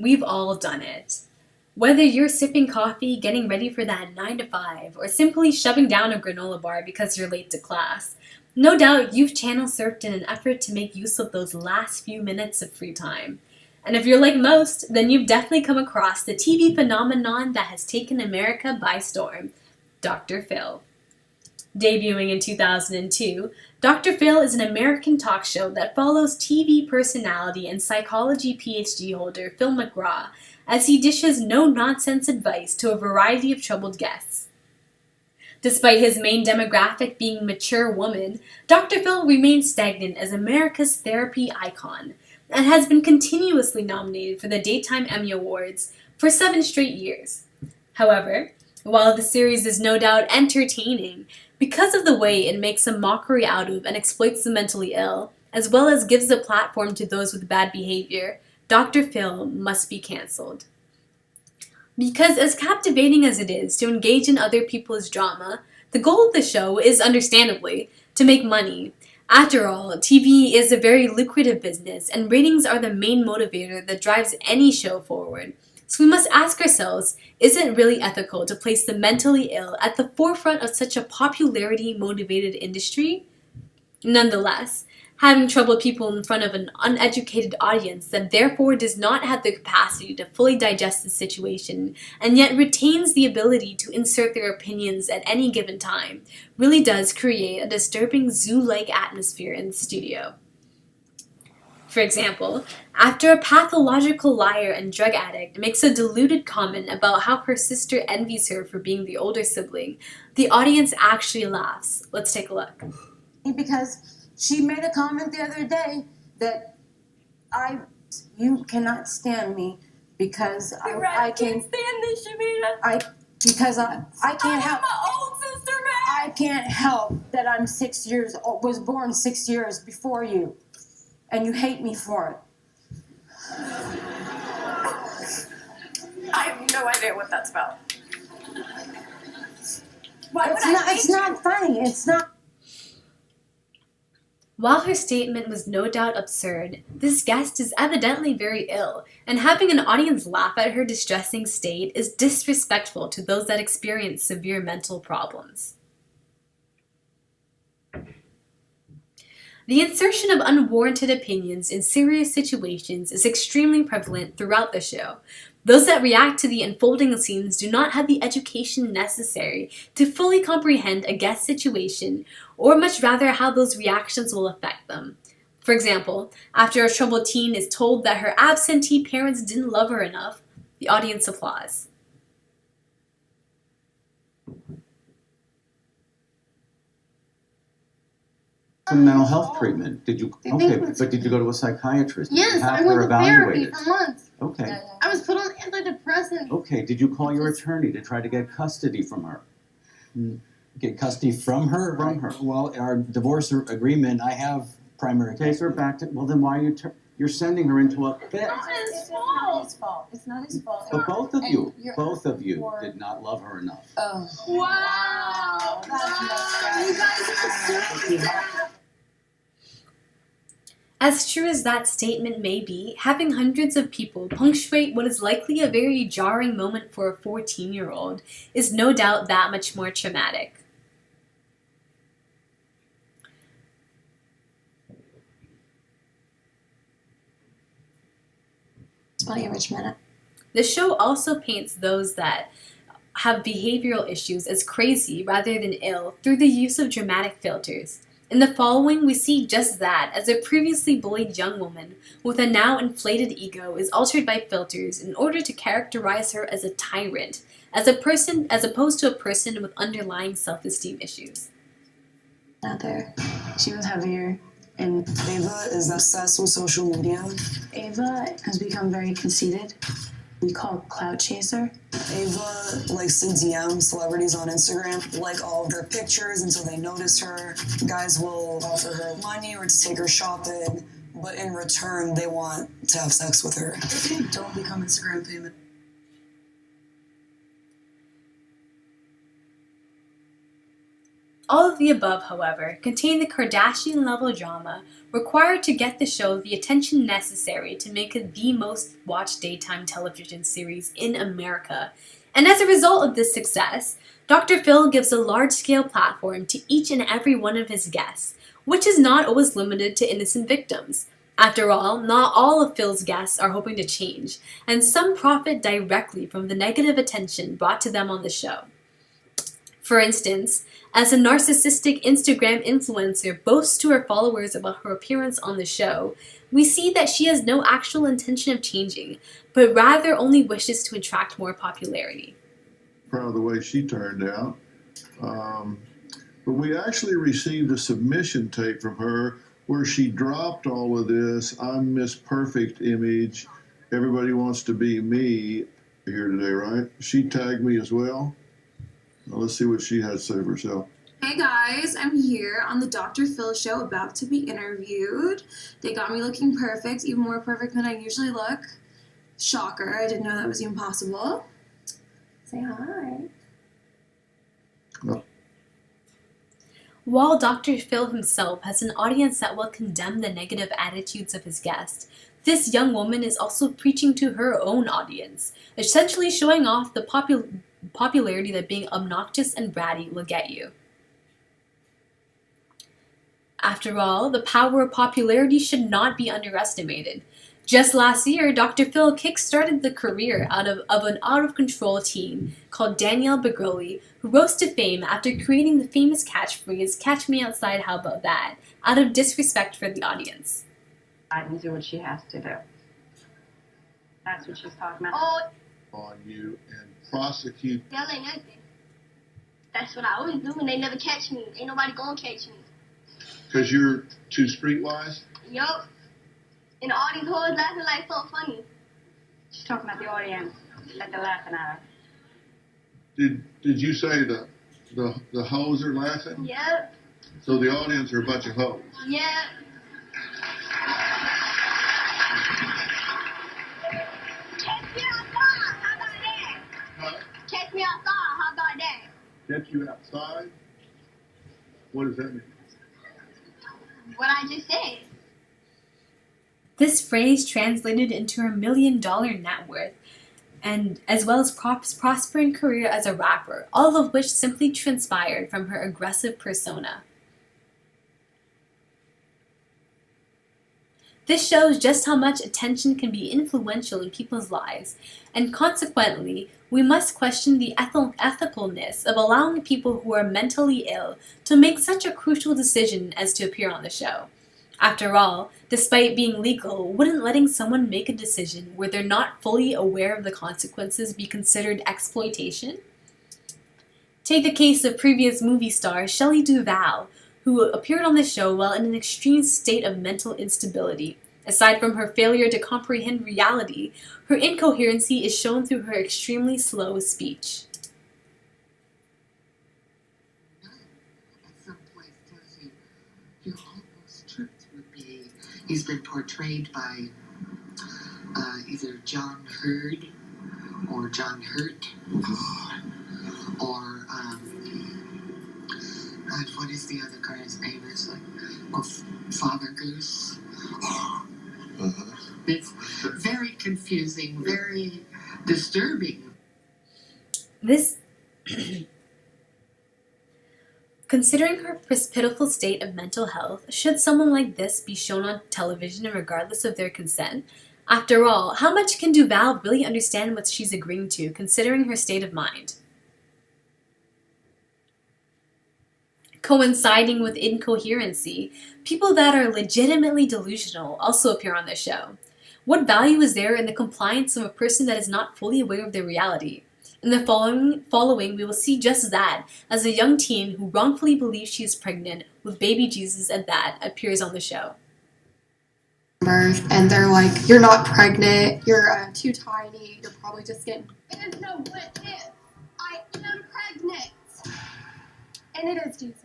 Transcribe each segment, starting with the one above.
We've all done it. Whether you're sipping coffee, getting ready for that 9 to 5, or simply shoving down a granola bar because you're late to class, no doubt you've channel surfed in an effort to make use of those last few minutes of free time. And if you're like most, then you've definitely come across the TV phenomenon that has taken America by storm, Dr. Phil. Debuting in 2002, Dr. Phil is an American talk show that follows TV personality and psychology PhD holder Phil McGraw as he dishes no-nonsense advice to a variety of troubled guests. Despite his main demographic being mature women, Dr. Phil remains stagnant as America's therapy icon and has been continuously nominated for the Daytime Emmy Awards for 7 straight years. However, while the series is no doubt entertaining, because of the way it makes a mockery out of and exploits the mentally ill, as well as gives a platform to those with bad behavior, Dr. Phil must be cancelled. Because as captivating as it is to engage in other people's drama, the goal of the show is, understandably, to make money. After all, TV is a very lucrative business, and ratings are the main motivator that drives any show forward. So we must ask ourselves, is it really ethical to place the mentally ill at the forefront of such a popularity-motivated industry? Nonetheless, having troubled people in front of an uneducated audience that therefore does not have the capacity to fully digest the situation and yet retains the ability to insert their opinions at any given time really does create a disturbing zoo-like atmosphere in the studio. For example, after a pathological liar and drug addict makes a deluded comment about how her sister envies her for being the older sibling, the audience actually laughs. Let's take a look. Because she made a comment the other day that you cannot stand me because I can't stand this, Shamina. Because I can't help. My old sister, man. I can't help that I'm 6 years old, was born 6 years before you. And you hate me for it. I have no idea what that's about. It's not funny. It's not. While her statement was no doubt absurd, this guest is evidently very ill, and having an audience laugh at her distressing state is disrespectful to those that experience severe mental problems. The insertion of unwarranted opinions in serious situations is extremely prevalent throughout the show. Those that react to the unfolding scenes do not have the education necessary to fully comprehend a guest situation, or much rather how those reactions will affect them. For example, after a troubled teen is told that her absentee parents didn't love her enough, the audience applauds. Some mental health treatment. Did you? Okay, but did you go to a psychiatrist? Yes, I went to therapy for months. Okay. I was put on antidepressants. Okay, did you call your attorney to try to get custody from her? Get custody from her? From her. Well, our divorce agreement, I have primary Okay, so we're back to, well then why are you, you're sending her into a fit? It's not his fault. It's not his fault. But both of you did not love her enough. Oh. Wow. You guys are so As true as that statement may be, having hundreds of people punctuate what is likely a very jarring moment for a 14-year-old is no doubt that much more traumatic. funny, Richmond. The show also paints those that have behavioral issues as crazy rather than ill through the use of dramatic filters. In the following, we see just that, as a previously bullied young woman with a now inflated ego is altered by filters in order to characterize her as a tyrant, as opposed to a person with underlying self-esteem issues. Out there. She was heavier. And Ava is obsessed with social media. Ava has become very conceited. We call it clout chaser. Ava likes to DM celebrities on Instagram, like all of their pictures until they notice her. Guys will offer her money or to take her shopping, but in return, they want to have sex with her. Don't become Instagram famous. All of the above, however, contain the Kardashian-level drama required to get the show the attention necessary to make it the most watched daytime television series in America. And as a result of this success, Dr. Phil gives a large-scale platform to each and every one of his guests, which is not always limited to innocent victims. After all, not all of Phil's guests are hoping to change, and some profit directly from the negative attention brought to them on the show. For instance, as a narcissistic Instagram influencer boasts to her followers about her appearance on the show, we see that she has no actual intention of changing, but rather only wishes to attract more popularity. Proud of the way she turned out. But we actually received a submission tape from her where she dropped all of this "I'm Miss Perfect" image. Everybody wants to be me here today, right? She tagged me as well. Now let's see what she has to say for herself. Hey guys, I'm here on the Dr. Phil show about to be interviewed. They got me looking perfect, even more perfect than I usually look. Shocker, I didn't know that was even possible. Say hi. No. While Dr. Phil himself has an audience that will condemn the negative attitudes of his guests, this young woman is also preaching to her own audience, essentially showing off the popularity that being obnoxious and bratty will get you. After all, the power of popularity should not be underestimated. Just last year, Dr. Phil kick-started the career of an out-of-control teen called Danielle Begroli, who rose to fame after creating the famous catchphrase, "Catch me outside, how about that?" out of disrespect for the audience. I can do what she has to do. That's what she's talking about. Oh, On you and prosecute. that ain't nothing. That's what I always do, and they never catch me. Ain't nobody gonna catch me. Because you're too streetwise? Yup. And all these hoes laughing like so funny. She's talking about the audience that they're laughing at her. Did you say the hoes are laughing? Yep. So the audience are a bunch of hoes. Yep. Catch me outside. How about that? Huh? Catch me outside. How about that? Get you outside? What does that mean? What I just said. This phrase translated into her $1 million net worth, and as well as prospering career as a rapper, all of which simply transpired from her aggressive persona. This shows just how much attention can be influential in people's lives, and consequently, we must question the ethicalness of allowing people who are mentally ill to make such a crucial decision as to appear on the show. After all, despite being legal, wouldn't letting someone make a decision where they're not fully aware of the consequences be considered exploitation? Take the case of previous movie star Shelley Duvall, who appeared on the show while in an extreme state of mental instability. Aside from her failure to comprehend reality, her incoherency is shown through her extremely slow speech. At some place tells you your almost truth would be he's been portrayed by either John Hurd or John Hurt or God, what is the other guy's name? It's like, well, Father Goose. It's very confusing, very disturbing. This, considering her pitiful state of mental health, should someone like this be shown on television regardless of their consent? After all, how much can Duvall really understand what she's agreeing to, considering her state of mind? Coinciding with incoherency, people that are legitimately delusional also appear on the show. What value is there in the compliance of a person that is not fully aware of their reality? In the following, we will see just that, as a young teen who wrongfully believes she is pregnant with baby Jesus at that appears on the show. Birth, and they're like, "You're not pregnant, you're too tiny, you're probably just getting..." There's no what if. I am pregnant. And it is Jesus.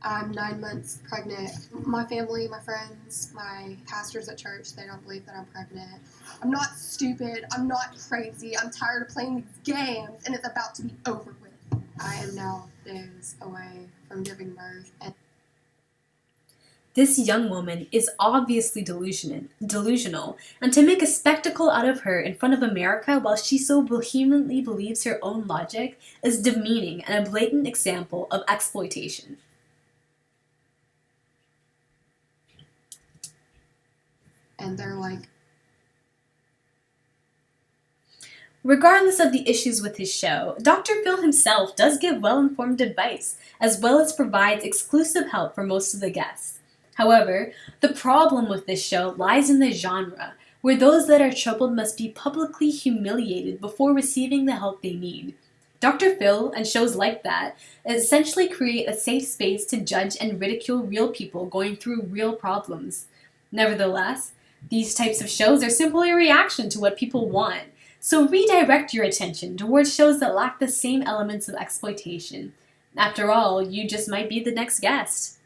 I'm 9 months pregnant. My family, my friends, my pastors at church, they don't believe that I'm pregnant. I'm not stupid. I'm not crazy. I'm tired of playing these games, and it's about to be over with. I am now days away from giving birth, and This young woman is obviously delusional, and to make a spectacle out of her in front of America while she so vehemently believes her own logic is demeaning and a blatant example of exploitation. they're like, Regardless of the issues with his show, Dr. Phil himself does give well-informed advice, as well as provides exclusive help for most of the guests. However, the problem with this show lies in the genre, where those that are troubled must be publicly humiliated before receiving the help they need. Dr. Phil and shows like that essentially create a safe space to judge and ridicule real people going through real problems. Nevertheless, these types of shows are simply a reaction to what people want, so redirect your attention towards shows that lack the same elements of exploitation. After all, you just might be the next guest.